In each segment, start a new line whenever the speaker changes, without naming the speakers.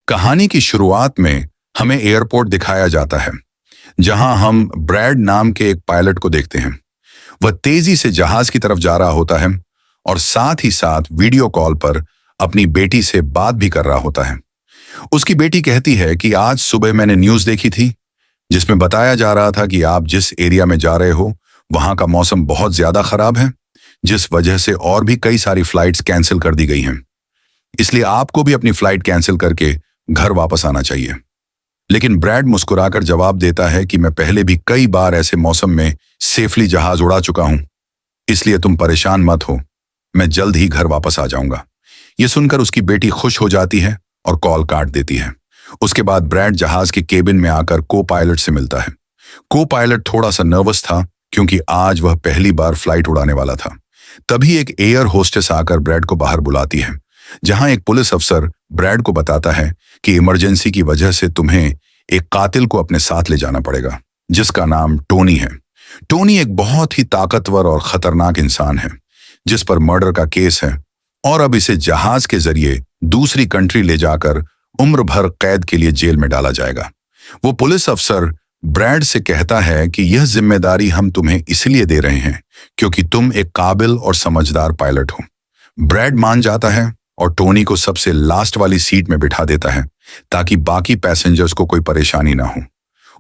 कहानी की शुरुआत में हमें एयरपोर्ट दिखाया जाता है, जहां हम ब्रैड नाम के एक पायलट को देखते हैं। वह तेजी से जहाज की तरफ जा रहा होता है और साथ ही साथ वीडियो कॉल पर अपनी बेटी से बात भी कर रहा होता है। उसकी बेटी कहती है कि आज सुबह मैंने न्यूज़ देखी थी, जिसमें बताया जा रहा था कि आप जिस एरिया में जा रहे हो वहां का मौसम बहुत ज्यादा खराब है, जिस वजह से और भी कई सारी फ्लाइट्स कैंसिल कर दी गई हैं। इसलिए आपको भी अपनी फ्लाइट कैंसिल करके घर वापस आना चाहिए। लेकिन ब्रैड मुस्कुराकर जवाब देता है कि मैं पहले भी कई बार ऐसे मौसम में सेफली जहाज उड़ा चुका हूं, इसलिए तुम परेशान मत हो, मैं जल्द ही घर वापस आ जाऊंगा। ये सुनकर उसकी बेटी खुश हो जाती है और कॉल काट देती है। उसके बाद ब्रैड जहाज के केबिन में आकर को पायलट से मिलता है। को पायलट थोड़ा सा नर्वस था क्योंकि आज वह पहली बार फ्लाइट उड़ाने वाला था। तभी एक एयर होस्टेस आकर ब्रैड को बाहर बुलाती है, जहां एक पुलिस अफसर ब्रैड को बताता है कि इमरजेंसी की वजह से तुम्हें एक कातिल को अपने साथ ले जाना पड़ेगा, जिसका नाम टोनी है। टोनी एक बहुत ही ताकतवर और खतरनाक इंसान है, जिस पर मर्डर का केस है और अब इसे जहाज के जरिए दूसरी कंट्री ले जाकर उम्र भर कैद के लिए जेल में डाला जाएगा। वो पुलिस अफसर ब्रैड से कहता है कि यह जिम्मेदारी हम तुम्हें इसलिए दे रहे हैं क्योंकि तुम एक काबिल और समझदार पायलट हो। ब्रैड मान जाता है और टोनी को सबसे लास्ट वाली सीट में बिठा देता है ताकि बाकी पैसेंजर्स को कोई परेशानी ना हो।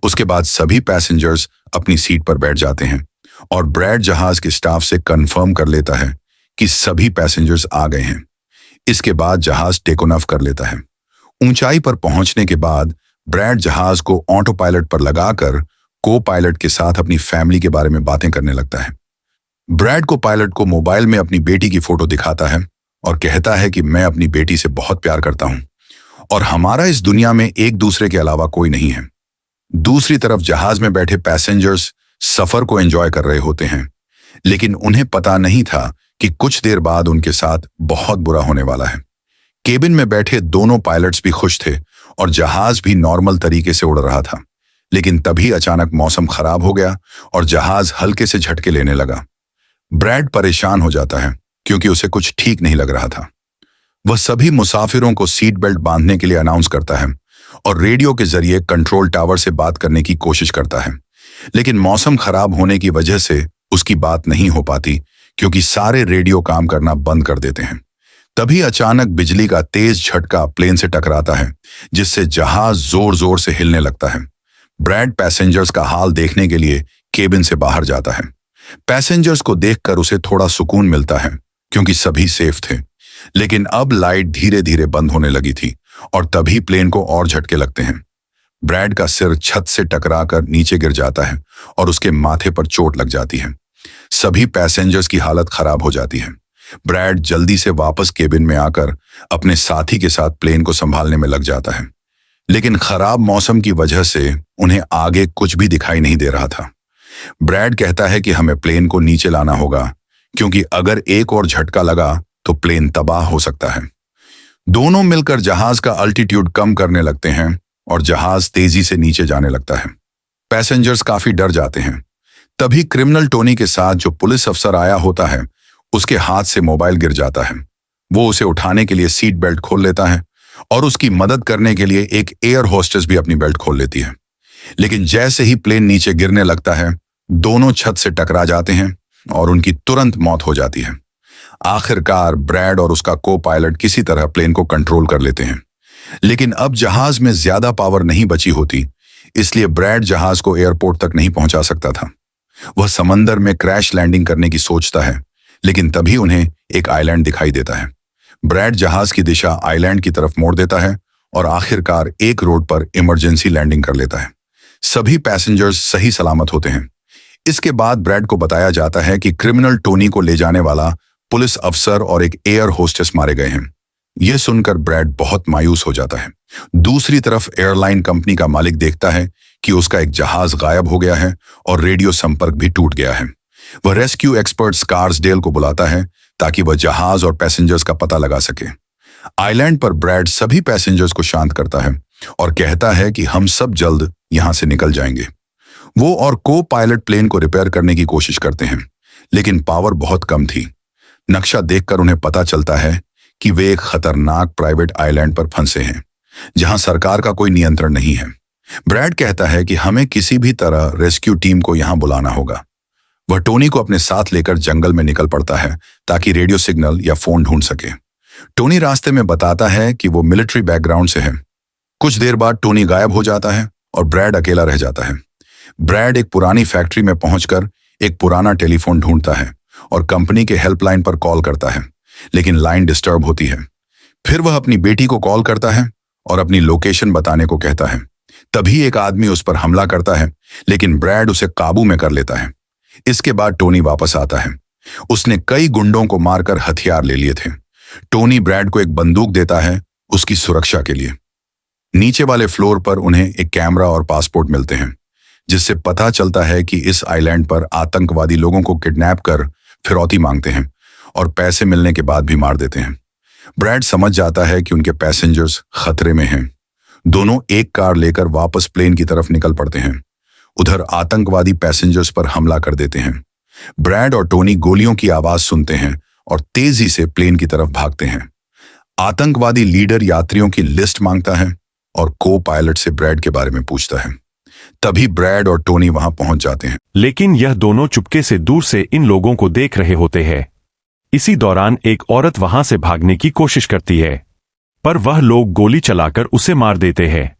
उसके बाद सभी पैसेंजर्स अपनी सीट पर बैठ जाते हैं और ब्रैड जहाज के स्टाफ से कंफर्म कर लेता है कि सभी पैसेंजर्स आ गए हैं। इसके बाद जहाज टेक ऑफ कर लेता है। ऊंचाई पर पहुंचने के बाद ब्रैड जहाज को ऑटो पायलट पर लगाकर को पायलट के साथ अपनी फैमिली के बारे में बातें करने लगता है। ब्रैड को पायलट को मोबाइल में अपनी बेटी की फोटो दिखाता है और कहता है कि मैं अपनी बेटी से बहुत प्यार करता हूं और हमारा इस दुनिया में एक दूसरे के अलावा कोई नहीं है। दूसरी तरफ जहाज में बैठे पैसेंजर्स सफर को एंजॉय कर रहे होते हैं, लेकिन उन्हें पता नहीं था कि कुछ देर बाद उनके साथ बहुत बुरा होने वाला है। केबिन में बैठे दोनों पायलट्स भी खुश थे और जहाज भी नॉर्मल तरीके से उड़ रहा था, लेकिन तभी अचानक मौसम खराब हो गया और जहाज हल्के से झटके लेने लगा। ब्रैड परेशान हो जाता है क्योंकि उसे कुछ ठीक नहीं लग रहा था। वह सभी मुसाफिरों को सीट बेल्ट बांधने के लिए अनाउंस करता है और रेडियो के जरिए कंट्रोल टावर से बात करने की कोशिश करता है, लेकिन मौसम खराब होने की वजह से उसकी बात नहीं हो पाती क्योंकि सारे रेडियो काम करना बंद कर देते हैं। तभी अचानक बिजली का तेज झटका प्लेन से टकराता है, जिससे जहाज जोर जोर से हिलने लगता है। ब्रैड पैसेंजर्स का हाल देखने के लिए केबिन से बाहर जाता है। पैसेंजर्स को देखकर उसे थोड़ा सुकून मिलता है क्योंकि सभी सेफ थे, लेकिन अब लाइट धीरे धीरे बंद होने लगी थी और तभी प्लेन को और झटके लगते हैं। ब्रैड का सिर छत से टकराकर नीचे गिर जाता है और उसके माथे पर चोट लग जाती है। सभी पैसेंजर्स की हालत खराब हो जाती है। ब्रैड जल्दी से वापस केबिन में आकर अपने साथी के साथ प्लेन को संभालने में लग जाता है, लेकिन खराब मौसम की वजह से उन्हें आगे कुछ भी दिखाई नहीं दे रहा था। ब्रैड कहता है कि हमें प्लेन को नीचे लाना होगा क्योंकि अगर एक और झटका लगा तो प्लेन तबाह हो सकता है। दोनों मिलकर जहाज का अल्टीट्यूड कम करने लगते हैं और जहाज तेजी से नीचे जाने लगता है। पैसेंजर्स काफी डर जाते हैं। तभी क्रिमिनल टोनी के साथ जो पुलिस अफसर आया होता है, उसके हाथ से मोबाइल गिर जाता है। वो उसे उठाने के लिए सीट बेल्ट खोल लेता है और उसकी मदद करने के लिए एक एयर होस्टेस भी अपनी बेल्ट खोल लेती है, लेकिन जैसे ही प्लेन नीचे गिरने लगता है, दोनों छत से टकरा जाते हैं और उनकी तुरंत मौत हो जाती है। आखिरकार ब्रैड और उसका को पायलट किसी तरह प्लेन को कंट्रोल कर लेते हैं, लेकिन अब जहाज में ज्यादा पावर नहीं बची होती, इसलिए ब्रैड जहाज को एयरपोर्ट तक नहीं पहुंचा सकता था। वह समंदर में क्रैश लैंडिंग करने की सोचता है, लेकिन तभी उन्हें एक आइलैंड दिखाई देता है। ब्रैड जहाज की दिशा आइलैंड की तरफ मोड़ देता है और आखिरकार एक रोड पर इमरजेंसी लैंडिंग कर लेता है। सभी पैसेंजर्स सही सलामत होते हैं। इसके बाद ब्रैड को बताया जाता है कि क्रिमिनल टोनी को ले जाने वाला पुलिस अफसर और एक एयर होस्टेस मारे गए हैं। यह सुनकर ब्रैड बहुत मायूस हो जाता है। दूसरी तरफ एयरलाइन कंपनी का मालिक देखता है कि उसका एक जहाज गायब हो गया है और रेडियो संपर्क भी टूट गया है। वह रेस्क्यू एक्सपर्ट स्कार्सडेल को बुलाता है ताकि वह जहाज और पैसेंजर्स का पता लगा सके। आइलैंड पर ब्रैड सभी पैसेंजर्स को शांत करता है और कहता है कि हम सब जल्द यहां से निकल जाएंगे। वो और को पायलट प्लेन को रिपेयर करने की कोशिश करते हैं, लेकिन पावर बहुत कम थी। नक्शा देखकर उन्हें पता चलता है कि वे एक खतरनाक प्राइवेट आइलैंड पर फंसे हैं, जहां सरकार का कोई नियंत्रण नहीं है। ब्रैड कहता है कि हमें किसी भी तरह रेस्क्यू टीम को यहां बुलाना होगा। वह टोनी को अपने साथ लेकर जंगल में निकल पड़ता है ताकि रेडियो सिग्नल या फोन ढूंढ सके। टोनी रास्ते में बताता है कि वो मिलिट्री बैकग्राउंड से है। कुछ देर बाद टोनी गायब हो जाता है और ब्रैड अकेला रह जाता है। ब्रैड एक पुरानी फैक्ट्री में पहुंचकर एक पुराना टेलीफोन ढूंढता है और कंपनी के हेल्पलाइन पर कॉल करता है, लेकिन लाइन डिस्टर्ब होती है। फिर वह अपनी बेटी को कॉल करता है और अपनी लोकेशन बताने को कहता है। तभी एक आदमी उस पर हमला करता है, लेकिन ब्रैड उसे काबू में कर लेता है। इसके बाद टोनी वापस आता है। उसने कई गुंडों को मारकर हथियार ले लिए थे। टोनी ब्रैड को एक बंदूक देता है उसकी सुरक्षा के लिए। नीचे वाले फ्लोर पर उन्हें एक कैमरा और पासपोर्ट मिलते हैं, जिससे पता चलता है कि इस आइलैंड पर आतंकवादी लोगों को किडनैप कर फिरौती मांगते हैं और पैसे मिलने के बाद भी मार देते हैं। ब्रैड समझ जाता है कि उनके पैसेंजर्स खतरे में हैं। दोनों एक कार लेकर वापस प्लेन की तरफ निकल पड़ते हैं। उधर आतंकवादी पैसेंजर्स पर हमला कर देते हैं। ब्रैड और टोनी गोलियों की आवाज सुनते हैं और तेजी से प्लेन की तरफ भागते हैं। आतंकवादी लीडर यात्रियों की लिस्ट मांगता है और को पायलट से ब्रैड के बारे में पूछता है। तभी ब्रैड और टोनी वहां पहुंच जाते हैं,
लेकिन यह दोनों चुपके से दूर से इन लोगों को देख रहे होते हैं। इसी दौरान एक औरत वहां से भागने की कोशिश करती है, पर वह लोग गोली चलाकर उसे मार देते हैं।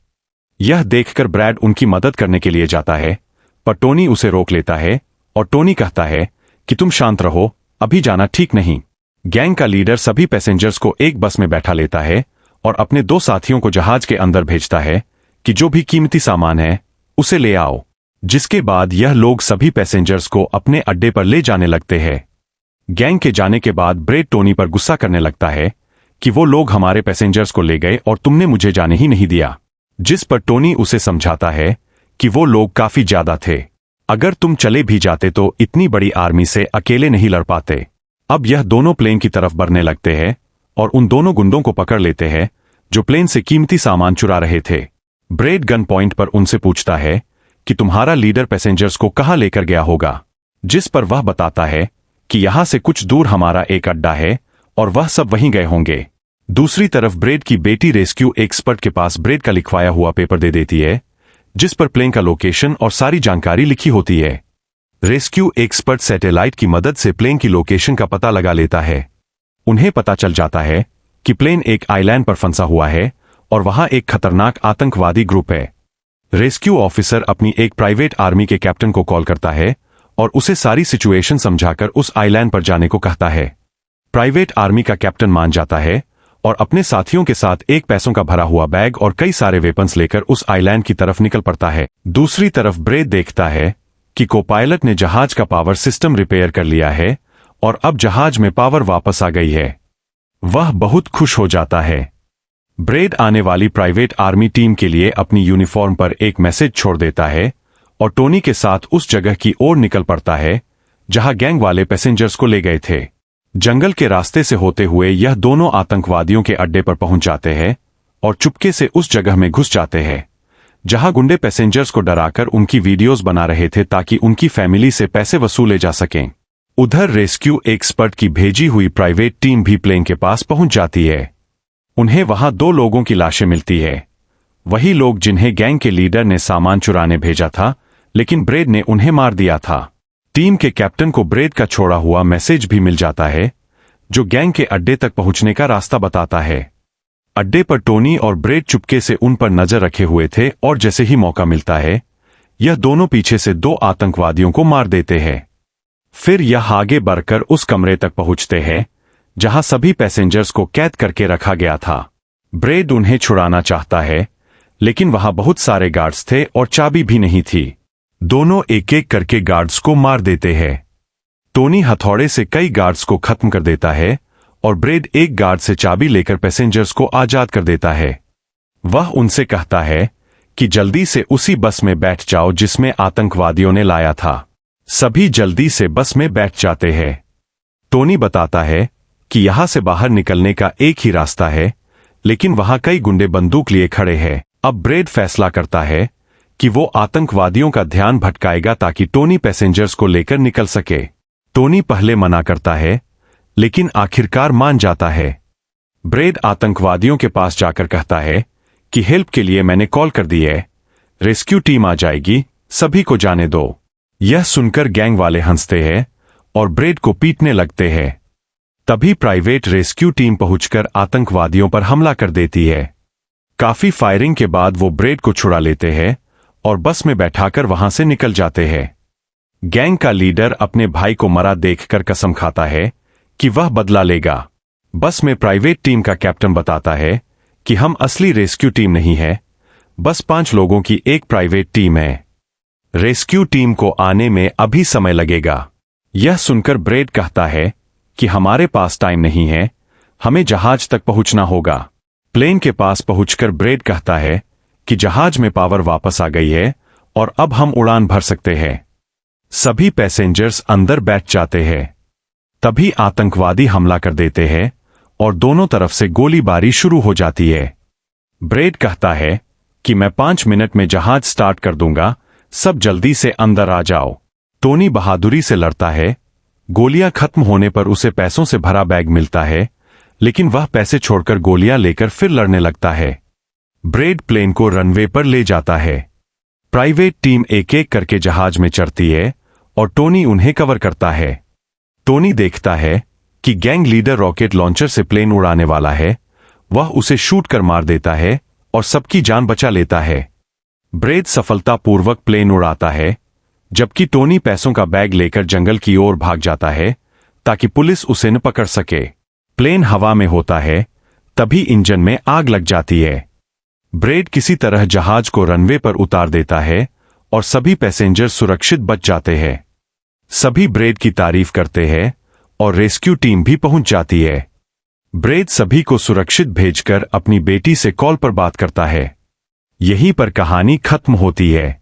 यह देखकर ब्रैड उनकी मदद करने के लिए जाता है, पर टोनी उसे रोक लेता है और टोनी कहता है कि तुम शांत रहो, अभी जाना ठीक नहीं। गैंग का लीडर सभी पैसेंजर्स को एक बस में बैठा लेता है और अपने 2 साथियों को जहाज के अंदर भेजता है कि जो भी कीमती सामान है उसे ले आओ। जिसके बाद यह लोग सभी पैसेंजर्स को अपने अड्डे पर ले जाने लगते हैं। गैंग के जाने के बाद ब्रैड टोनी पर गुस्सा करने लगता है कि वो लोग हमारे पैसेंजर्स को ले गए और तुमने मुझे जाने ही नहीं दिया। जिस पर टोनी उसे समझाता है कि वो लोग काफी ज्यादा थे, अगर तुम चले भी जाते तो इतनी बड़ी आर्मी से अकेले नहीं लड़ पाते। अब यह दोनों प्लेन की तरफ बढ़ने लगते हैं और उन दोनों गुंडों को पकड़ लेते हैं जो प्लेन से कीमती सामान चुरा रहे थे। ब्रैड गन पॉइंट पर उनसे पूछता है कि तुम्हारा लीडर पैसेंजर्स को कहां लेकर गया होगा, जिस पर वह बताता है कि यहां से कुछ दूर हमारा एक अड्डा है और वह सब वहीं गए होंगे। दूसरी तरफ ब्रैड की बेटी रेस्क्यू एक्सपर्ट के पास ब्रैड का लिखवाया हुआ पेपर दे देती है, जिस पर प्लेन का लोकेशन और सारी जानकारी लिखी होती है। रेस्क्यू एक्सपर्ट सैटेलाइट की मदद से प्लेन की लोकेशन का पता लगा लेता है। उन्हें पता चल जाता है कि प्लेन एक आइलैंड पर फंसा हुआ है और वहां एक खतरनाक आतंकवादी ग्रुप है। रेस्क्यू ऑफिसर अपनी एक प्राइवेट आर्मी के कैप्टन को कॉल करता है और उसे सारी सिचुएशन समझाकर उस आइलैंड पर जाने को कहता है। प्राइवेट आर्मी का कैप्टन मान जाता है और अपने साथियों के साथ एक पैसों का भरा हुआ बैग और कई सारे वेपन्स लेकर उस आइलैंड की तरफ निकल पड़ता है। दूसरी तरफ ब्रैड देखता है कि को पायलट ने जहाज का पावर सिस्टम रिपेयर कर लिया है और अब जहाज में पावर वापस आ गई है। वह बहुत खुश हो जाता है। ब्रैड आने वाली प्राइवेट आर्मी टीम के लिए अपनी यूनिफॉर्म पर एक मैसेज छोड़ देता है और टोनी के साथ उस जगह की ओर निकल पड़ता है जहां गैंग वाले पैसेंजर्स को ले गए थे। जंगल के रास्ते से होते हुए यह दोनों आतंकवादियों के अड्डे पर पहुंच जाते हैं और चुपके से उस जगह में घुस जाते हैं जहां गुंडे पैसेंजर्स को डराकर उनकी वीडियोस बना रहे थे ताकि उनकी फैमिली से पैसे वसूले जा सकें। उधर रेस्क्यू एक्सपर्ट की भेजी हुई प्राइवेट टीम भी प्लेन के पास पहुंच जाती है। उन्हें वहां 2 लोगों की लाशें मिलती है, वही लोग जिन्हें गैंग के लीडर ने सामान चुराने भेजा था, लेकिन ब्रैड ने उन्हें मार दिया था। टीम के कैप्टन को ब्रैड का छोड़ा हुआ मैसेज भी मिल जाता है जो गैंग के अड्डे तक पहुंचने का रास्ता बताता है। अड्डे पर टोनी और ब्रैड चुपके से उन पर नजर रखे हुए थे और जैसे ही मौका मिलता है यह दोनों पीछे से 2 आतंकवादियों को मार देते हैं। फिर यह आगे बढ़कर उस कमरे तक पहुंचते हैं जहां सभी पैसेंजर्स को कैद करके रखा गया था। ब्रैड उन्हें छुड़ाना चाहता है, लेकिन वहां बहुत सारे गार्ड्स थे और चाबी भी नहीं थी। दोनों एक एक करके गार्ड्स को मार देते हैं। टोनी हथौड़े से कई गार्ड्स को खत्म कर देता है और ब्रैड एक गार्ड से चाबी लेकर पैसेंजर्स को आजाद कर देता है। वह उनसे कहता है कि जल्दी से उसी बस में बैठ जाओ जिसमें आतंकवादियों ने लाया था। सभी जल्दी से बस में बैठ जाते हैं। टोनी बताता है कि यहां से बाहर निकलने का एक ही रास्ता है, लेकिन वहां कई गुंडे बंदूक लिए खड़े हैं। अब ब्रैड फैसला करता है कि वो आतंकवादियों का ध्यान भटकाएगा ताकि टोनी पैसेंजर्स को लेकर निकल सके। टोनी पहले मना करता है, लेकिन आखिरकार मान जाता है। ब्रैड आतंकवादियों के पास जाकर कहता है कि हेल्प के लिए मैंने कॉल कर दी है, रेस्क्यू टीम आ जाएगी, सभी को जाने दो। यह सुनकर गैंग वाले हंसते हैं और ब्रेड को पीटने लगते हैं। तभी प्राइवेट रेस्क्यू टीम पहुंचकर आतंकवादियों पर हमला कर देती है। काफी फायरिंग के बाद वो ब्रेड को छुड़ा लेते हैं और बस में बैठाकर वहां से निकल जाते हैं। गैंग का लीडर अपने भाई को मरा देखकर कसम खाता है कि वह बदला लेगा। बस में प्राइवेट टीम का कैप्टन बताता है कि हम असली रेस्क्यू टीम नहीं है, बस 5 लोगों की एक प्राइवेट टीम है। रेस्क्यू टीम को आने में अभी समय लगेगा। यह सुनकर ब्रेड कहता है कि हमारे पास टाइम नहीं है, हमें जहाज तक पहुंचना होगा। प्लेन के पास पहुंचकर ब्रेड कहता है कि जहाज में पावर वापस आ गई है और अब हम उड़ान भर सकते हैं। सभी पैसेंजर्स अंदर बैठ जाते हैं। तभी आतंकवादी हमला कर देते हैं और दोनों तरफ से गोलीबारी शुरू हो जाती है। ब्रेड कहता है कि मैं 5 मिनट में जहाज स्टार्ट कर दूंगा, सब जल्दी से अंदर आ जाओ। टोनी बहादुरी से लड़ता है। गोलियां खत्म होने पर उसे पैसों से भरा बैग मिलता है, लेकिन वह पैसे छोड़कर गोलियां लेकर फिर लड़ने लगता है। ब्रेड प्लेन को रनवे पर ले जाता है। प्राइवेट टीम एक एक करके जहाज में चढ़ती है और टोनी उन्हें कवर करता है। टोनी देखता है कि गैंग लीडर रॉकेट लॉन्चर से प्लेन उड़ाने वाला है। वह उसे शूट कर मार देता है और सबकी जान बचा लेता है। ब्रेड सफलतापूर्वक प्लेन उड़ाता है, जबकि टोनी पैसों का बैग लेकर जंगल की ओर भाग जाता है ताकि पुलिस उसे न पकड़ सके। प्लेन हवा में होता है, तभी इंजन में आग लग जाती है। ब्रेड किसी तरह जहाज को रनवे पर उतार देता है और सभी पैसेंजर सुरक्षित बच जाते हैं। सभी ब्रेड की तारीफ करते हैं और रेस्क्यू टीम भी पहुंच जाती है। ब्रेड सभी को सुरक्षित भेजकर अपनी बेटी से कॉल पर बात करता है। यहीं पर कहानी खत्म होती है।